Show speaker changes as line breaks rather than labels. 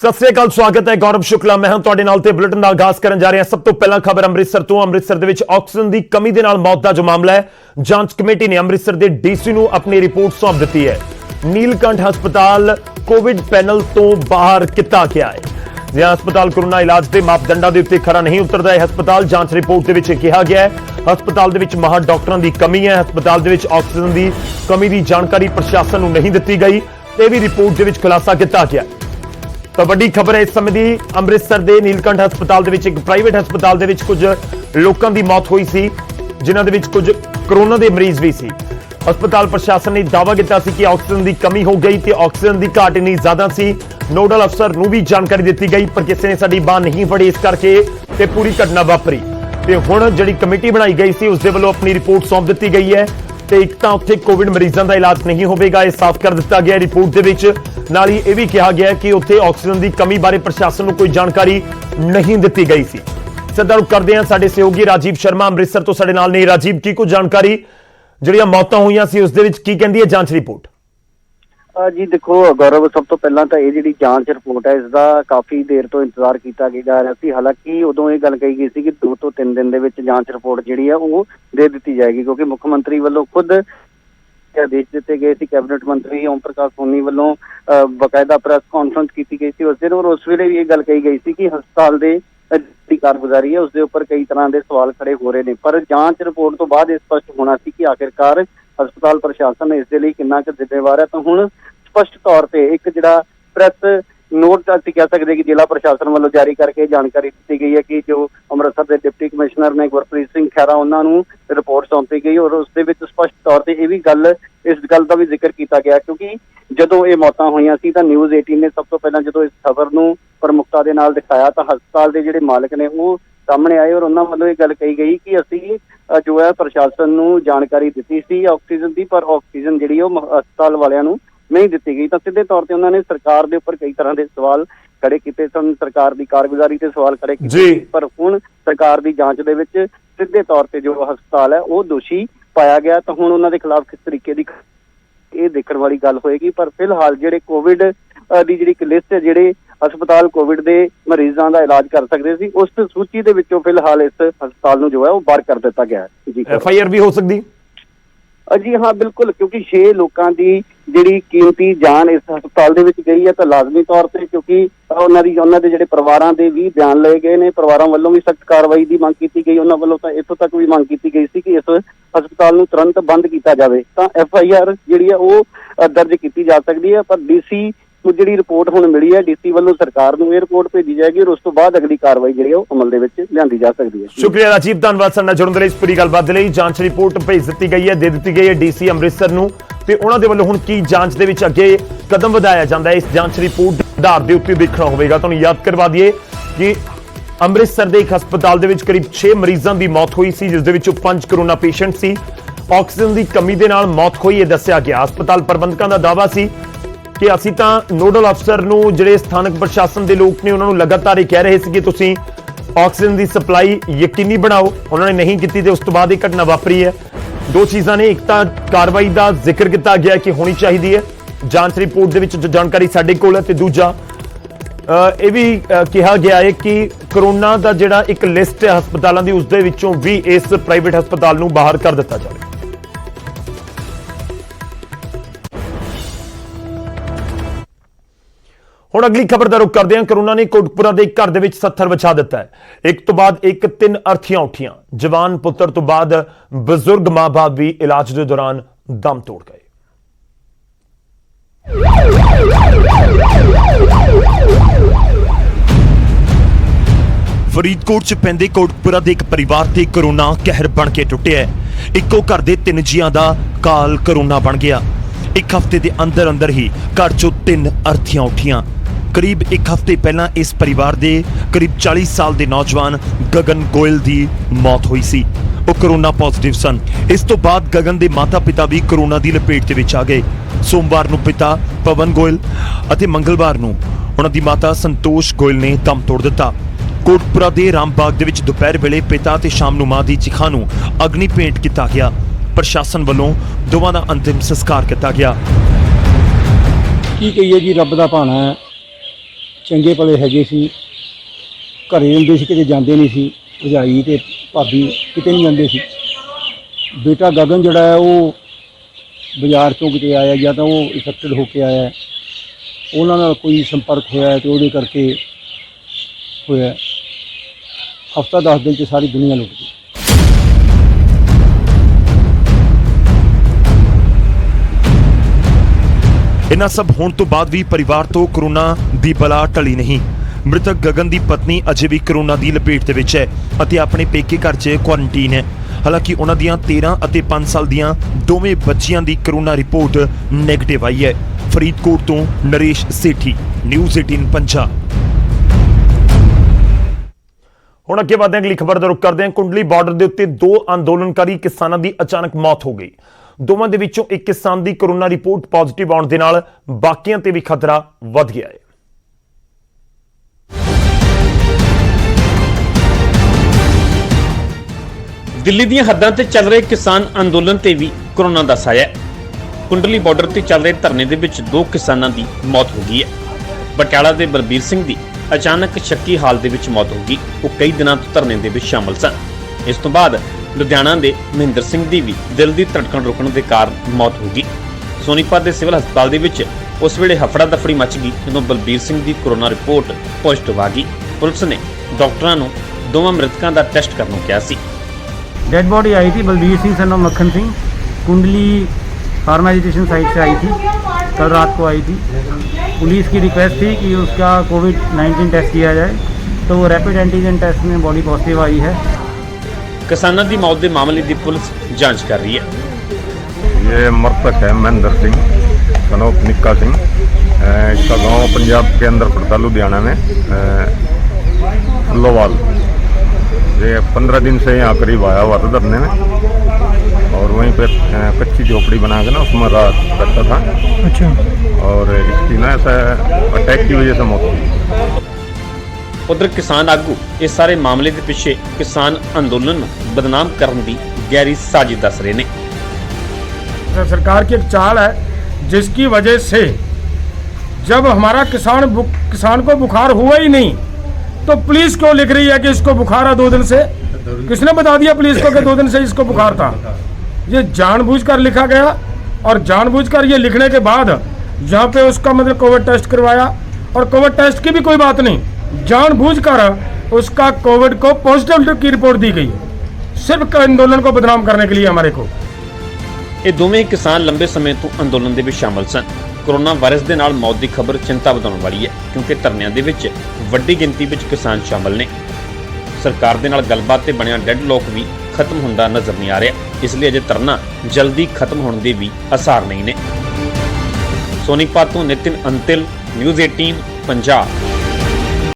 सत श्री अकाल, स्वागत है। गौरव शुक्ला मैं हूं तुहाडे नाल ते बुलेटिन दा आगाज करन जा रहे हैं। सब तो पहला खबर अमृतसर तो। अमृतसर दे विच ऑक्सीजन की कमी दे नाल मौत दा जो मामला है, जांच कमेटी ने अमृतसर के डीसी नूं अपनी रिपोर्ट सौंप दी है। नीलकंठ हस्पताल कोविड पैनल तो बाहर किता गया है। जिह हस्पताल कोरोना इलाज के मापदंडों के उत्ते खरा नहीं उतरदा है। हस्पताल जांच रिपोर्ट के विच कहा गया है हस्पताल दे विच माहर डॉक्टरां की कमी है। हस्पताल दे विच ऑक्सीजन की कमी की जानकारी प्रशासन नूं नहीं दी गई। यह भी रिपोर्ट के विच खुलासा किया गया। तो बड़ी खबर है इस समय की, अमृतसर के नीलकंठ हस्पताल दे विच एक प्राइवेट हस्पताल दे विच कुछ लोगों की मौत हुई सी, जिन्हां दे विच कुछ कोरोना के मरीज भी सी। हस्पताल प्रशासन ने दावा किया कि ऑक्सीजन की कमी हो गई तो ऑक्सीजन की घाट इन्नी ज्यादा सी। नोडल अफसर नूं भी जानकारी दी गई पर किसी ने साडी बांह नहीं फड़ी, इस करके ते पूरी घटना वापरी। ते हुण जिहड़ी कमेटी बनाई गई सी उस दे वल्लों अपनी रिपोर्ट सौंप दी गई है। तो एक तो उत्थे कोविड मरीजों का इलाज नहीं होगा, यह साफ कर दिता गया रिपोर्ट के विच। नाल ही यह भी कहा गया कि उत्थे ऑक्सीजन की कमी बारे प्रशासन को कोई जानकारी नहीं दी गई सी। सीधा रुख करते हैं साडे सहयोगी राजीव शर्मा अमृतसर तो साडे नाल ने। राजीव, की कुछ जानकारी जिहड़ियां मौतां होईयां सी उस दे विच की कहंदी है जांच रिपोर्ट?
जी देखो गौरव, सब तो पहला तो ये जी जांच रिपोर्ट है इसका काफ़ी देर तो इंतजार किया जा रहा सी। हालांकि उदों ये गल कही गई सी कि 2 ਤੋਂ 3 दिन के जांच रिपोर्ट जी है वो दे दी जाएगी, क्योंकि मुख्य मंत्री वालों खुद आदेश दिते गए थे। कैबिनेट मंत्री ओम प्रकाश सोनी वालों बकायदा प्रैस कॉन्फ्रेंस की गई थी उस दिन, और उस वेले भी ये गल कही गई थी कि हस्पताल की कारगुजारी है उसके उपर कई तरह के सवाल खड़े हो रहे हैं। पर जांच रिपोर्ट तो बाद स्पष्ट होना सी कि आखिरकार हस्पताल प्रशासन इस लिए कितना क जिम्मेवार है। तो हुण स्पष्ट तौर पर एक जिहड़ा प्रैस नोट असीं कह सकते कि जिला प्रशासन वालों जारी करके जानकारी दी गई है कि जो अमृतसर के डिप्टी कमिश्नर ने गुरप्रीत सिंह खैरा उन्होंने रिपोर्ट सौंपी गई, और उसके स्पष्ट तौर पर यह भी गल इस गल का भी जिक्र किया गया, क्योंकि जदों ये मौतां होईयां सी तां न्यूज़ 18 ने सब तो पहला जो इस खबर को प्रमुखता के नाल दिखाया तो हस्पताल के जिहड़े मालिक ने वो सामने आए, और उन्होंने वालों ये गल कही गई कि असीं जो है प्रशासन को जानकारी दी सी ऑक्सीजन की, पर ऑक्सीजन जिहड़ी हस्पताल वालियां नूं नहीं दी गई। तो सीधे तौर पर उन्होंने सरकार के उपर कई तरह के सवाल खड़े किए सन, सरकार की कारगुजारी से सवाल खड़े किए, पर हुण सरकार की जांच दे विच सीधे तौर पर जो हस्पताल है वो दोषी पाया गया। तो हुण उन्हां दे खिलाफ किस तरीके की ये देखने वाली गल होएगी। पर फिलहाल जिहड़े कोविड की जिहड़ी एक लिस्ट है जिहड़े हस्पताल कोविड के मरीजों का इलाज कर सकते सी, उस सूची के विचों फिलहाल इस हस्पताल नूं जो है वो बाहर कर दिता गया है। जी
FIR भी हो सकती?
जी हाँ बिल्कुल, क्योंकि 6 लोगों की जिहड़ी कीमती जान इस हस्पताल दे विच गई है, तो लाजमी तौर पर क्योंकि उन्होंने जिहड़े परिवारों के भी बयान लए गए ने, परिवारों वालों भी सख्त कार्रवाई की मांग की गई। उन्होंने वालों तो इत्थों तक भी मांग की गई सी कि इस हस्पताल नूं तुरंत बंद किया जाए, तो FIR जिहड़ी है वो दर्ज की जा सकती है। पर DC को जिहड़ी रिपोर्ट हुण मिली है DC वालों सरकार नूं ये रिपोर्ट भेजी जाएगी, और उस तो बाद अगली कार्रवाई जिहड़ी है अमल दे विच लिआंदी जा सकती है।
शुक्रिया राजीव, धन्यवाद साडे नाल जुड़न दे लई। इस पूरी गलबात दे लई जांच रिपोर्ट भेज दी गई है, दे दी गई है DC अमृतसर नूं, ते उन्हां दे वल्लों हुण की जांच दे विच अगे कदम वधाया जांदा है इस जांच रिपोर्ट दे आधार दे उत्ते देखना होवेगा। तुहानूं याद करवा दईए कि अमृतसर के एक हस्पताल दे विच करीब 6 मरीजों की मौत हुई सी, जिस दे विचों 5 कोरोना पेशेंट सी। ऑक्सीजन की कमी दे नाल मौत होई ये दस्सिया गया। हस्पताल प्रबंधकों का दावा सी कि असीं तां नोडल अफसर नूं जिहड़े स्थानक प्रशासन के लोग ने उन्होंने लगातार ये कह रहे थे कि तुसीं ऑक्सीजन की सप्लाई यकीनी बनाओ, उन्होंने नहीं की, तो उस तो बाद ये घटना वापरी है। 2 चीज़ां ने, एक तो कार्रवाई का जिक्र किया गया कि होनी चाहिए है जांच रिपोर्ट के जो जानकारी साडे कोल है, ते दूजा यह भी कहा गया है कि कोरोना का जिहड़ा एक लिस्ट है हस्पतालों की उसदे विचों भी इस प्राइवेट हस्पताल नूं बाहर कर दिता जाए। हुण अगली खबर का रुख करते हैं। कोरोना ने कोटपुरा के घर दे विच 70 बचा दिता है। एक तो बाद एक 3 अर्थियां उठियां। जवान पुत्र तो बाद बजुर्ग मां बाप भी इलाज के दौरान दम तोड़ गए। फरीदकोट च पैंदे कोटपुरा के एक परिवार ते कोरोना कहर बन के टुटिया है। इक्को घर के 3 जियां दा काल कोरोना बन गया। एक हफ्ते के अंदर अंदर ही घर चों 3 अर्थियां उठियां। करीब एक हफ्ते पहला इस परिवार के करीब 40 साल के नौजवान गगन गोयल की मौत हुई सी। वो कोरोना पॉजिटिव सन। इस तो बाद गगन के माता पिता भी कोरोना की लपेट दे विच आ गए। सोमवार नूं पिता पवन गोयल और मंगलवार नूं उन्हां दी माता संतोष गोयल ने दम तोड़ दिता। कोटपुरा के रामबाग दे विच दोपहर वेले पिता ते शाम नूं मां दी चिखा नूं अग्नि भेंट किया गया। प्रशासन वालों दोवां दा अंतिम संस्कार किया गया।
की कहिए जी, रब दा भाना है। ਚੰਗੇ ਭਲੇ ਹੈਗੇ ਸੀ, ਘਰੇ ਹੁੰਦੇ ਸੀ, ਕਿਤੇ ਜਾਂਦੇ ਨਹੀਂ ਸੀ। ਭਰਜਾਈ ਤੇ ਭਾਬੀ ਕਿਤੇ ਨਹੀਂ ਜਾਂਦੇ ਸੀ। ਬੇਟਾ ਗਗਨ ਜਿਹੜਾ ਹੈ ਉਹ ਬਾਜ਼ਾਰ ਤੋਂ ਕਿਤੇ ਆਇਆ, ਜਾਂ ਤਾਂ ਉਹ ਇਫੈਕਟਡ ਹੋ ਕੇ ਆਇਆ, ਉਹਨਾਂ ਨਾਲ ਕੋਈ ਸੰਪਰਕ ਹੋਇਆ ਤੇ ਉਹਦੇ ਕਰਕੇ ਹੋਇਆ। ਹਫ਼ਤਾ 10 ਦਿਨ 'ਚ ਸਾਰੀ ਦੁਨੀਆ ਲੁੱਟ ਗਈ।
ਇਨ੍ਹਾਂ ਸਭ ਹੋਣ ਤੋਂ ਬਾਅਦ ਵੀ ਪਰਿਵਾਰ ਤੋਂ ਕਰੋਨਾ ਦੀ ਬਲਾ ਟਲੀ ਨਹੀਂ। ਮ੍ਰਿਤਕ ਗਗਨ ਦੀ ਪਤਨੀ ਅਜੇ ਵੀ ਕਰੋਨਾ ਦੀ ਲਪੇਟ ਦੇ ਵਿੱਚ ਹੈ ਅਤੇ ਆਪਣੇ ਪੇਕੇ ਘਰ 'ਚ ਕੁਆਰੰਟੀਨ ਹੈ। ਹਾਲਾਂਕਿ ਉਹਨਾਂ ਦੀਆਂ 13 ਅਤੇ 5 ਸਾਲ ਦੀਆਂ ਦੋਵੇਂ ਬੱਚੀਆਂ ਦੀ ਕਰੋਨਾ ਰਿਪੋਰਟ ਨੈਗੇਟਿਵ ਆਈ ਹੈ। ਫਰੀਦਕੋਟ ਤੋਂ ਨਰੇਸ਼ ਸੇਠੀ, ਨਿਊਜ਼ 18 ਪੰਜਾਬ। ਹੁਣ ਅੱਗੇ ਵਧਦੇ ਹਾਂ, ਅਗਲੀ ਖਬਰ ਦਾ ਰੁਖ ਕਰਦੇ ਹਾਂ। ਕੁੰਡਲੀ ਬਾਰਡਰ ਦੇ ਉੱਤੇ 2 ਅੰਦੋਲਨਕਾਰੀ ਕਿਸਾਨਾਂ ਦੀ ਅਚਾਨਕ ਮੌਤ ਹੋ ਗਈ। ਦੋਵਾਂ ਦੇ ਵਿੱਚੋਂ ਇੱਕ ਕਿਸਾਨ ਦੀ ਕਰੋਨਾ ਰਿਪੋਰਟ ਪੋਜ਼ਿਟਿਵ ਆਉਣ ਦੇ ਨਾਲ ਬਾਕੀਆਂ ਤੇ ਵੀ ਖਤਰਾ ਵੱਧ ਗਿਆ ਹੈ।
ਦਿੱਲੀ ਦੀਆਂ ਹੱਦਾਂ ਤੇ ਚੱਲ ਰਹੇ ਕਿਸਾਨ ਅੰਦੋਲਨ ਤੇ ਵੀ ਕਰੋਨਾ ਦਾ ਸਾਇਆ ਹੈ। ਕੁੰਡਲੀ ਬਾਰਡਰ ਤੇ ਚੱਲ ਰਹੇ ਧਰਨੇ ਦੇ ਵਿੱਚ 2 ਕਿਸਾਨਾਂ ਦੀ ਮੌਤ ਹੋ ਗਈ ਹੈ। ਪਟਿਆਲਾ ਦੇ ਬਲਬੀਰ ਸਿੰਘ ਦੀ ਅਚਾਨਕ ਸ਼ੱਕੀ ਹਾਲ ਦੇ ਵਿੱਚ ਮੌਤ ਹੋ ਗਈ। ਉਹ ਕਈ ਦਿਨਾਂ ਤੋਂ ਧਰਨੇ ਦੇ ਵਿੱਚ ਸ਼ਾਮਲ ਸਨ। ਇਸ ਤੋਂ ਬਾਅਦ ਲੁਧਿਆਣਾ ਦੇ ਮਹਿੰਦਰ ਸਿੰਘ ਦੀ ਵੀ ਦਿਲ ਦੀ ਧੜਕਣ ਰੁਕਣ ਦੇ ਕਾਰਨ ਮੌਤ ਹੋ ਗਈ। ਸੋਨੀਪਤ ਦੇ ਸਿਵਲ ਹਸਪਤਾਲ ਦੇ ਵਿੱਚ ਉਸ ਵੇਲੇ ਹਫੜਾ ਦਫੜੀ ਮਚ ਗਈ ਜਦੋਂ ਬਲਬੀਰ ਸਿੰਘ ਦੀ ਕਰੋਨਾ ਰਿਪੋਰਟ ਪੋਜ਼ਿਟਿਵ ਆ ਗਈ। ਪੁਲਿਸ ਨੇ ਡਾਕਟਰਾਂ ਨੂੰ ਦੋਵਾਂ ਮ੍ਰਿਤਕਾਂ ਦਾ ਟੈਸਟ ਕਰਨ ਨੂੰ ਕਿਹਾ ਸੀ।
डेड बॉडी आई थी बलबीर सिंह सन ऑफ मक्खन सिंह, कुंडली फार्मा एजुकेशन साइट से आई थी, कल रात को आई थी। पुलिस की रिक्वेस्ट थी कि उसका कोविड-19 टेस्ट किया जाए, तो वो रैपिड एंटीजन टेस्ट में बॉडी पॉजिटिव आई है।
किसानों की मौत के मामले की पुलिस जांच कर रही है।
ये मृतक है महेंद्र सिंह सन ऑफ निक्का सिंह। इसका गांव पंजाब के अंदर पड़ता लुधियाना में लोवाल। ये 15 दिन से यहाँ करीब आया हुआ था धरने में, और वहीं पे कच्ची झोपड़ी बना के ना उसमें रात करता था।
अच्छा।
और इसकी ना ऐसा अटैक की वजह से मौत हुई।
उधर किसान आगू इस सारे मामले के पीछे किसान अंदोलन बदनाम करने की गहरी साजिश दस रहे ने।
सरकार की एक चाल है जिसकी वजह से जब हमारा किसान को बुखार हुआ ही नहीं, तो पुलिस क्यों लिख रही है कि इसको बुखार है 2 दिन से? किसने बता दिया पुलिस को कि 2 दिन से इसको बुखार था? ये जानबूझकर लिखा गया, और जानबूझकर ये लिखने के बाद जहाँ पे उसका मतलब कोविड टेस्ट करवाया, और कोविड टेस्ट की भी कोई बात नहीं, जानबूझकर उसका कोविड को पॉजिटिव की रिपोर्ट दी गई, सिर्फ आंदोलन को बदनाम करने के लिए हमारे को।
ये दोवें किसान लंबे समय तो अंदोलन ਦੇ ਵਿੱਚ ਸ਼ਾਮਲ ਸਨ। कोरोना वायरस ਦੇ ਨਾਲ ਮੌਤ ਦੀ ਖਬਰ ਚਿੰਤਾ ਵਧਾਉਣ ਵਾਲੀ ਹੈ, ਕਿਉਂਕਿ ਧਰਨਿਆਂ ਦੇ ਵਿੱਚ ਵੱਡੀ ਗਿਣਤੀ ਵਿੱਚ ਕਿਸਾਨ ਸ਼ਾਮਲ ਨੇ। ਸਰਕਾਰ ਦੇ ਨਾਲ ਗੱਲਬਾਤ ਤੇ ਬਣਿਆ ਡੈਡਲੌਕ ਵੀ ਖਤਮ ਹੁੰਦਾ ਨਜ਼ਰ ਨਹੀਂ ਆ ਰਿਹਾ, ਇਸ ਲਈ ਅਜੇ ਧਰਨਾ ਜਲਦੀ ਖਤਮ ਹੋਣ ਦੇ ਵੀ ਆਸਾਰ ਨਹੀਂ ਨੇ। ਸੋਨੀਪਤ ਤੋਂ ਨਿਤਿਨ ਅੰਤਿਲ, ਨਿਊਜ਼ 18 ਪੰਜਾਬ।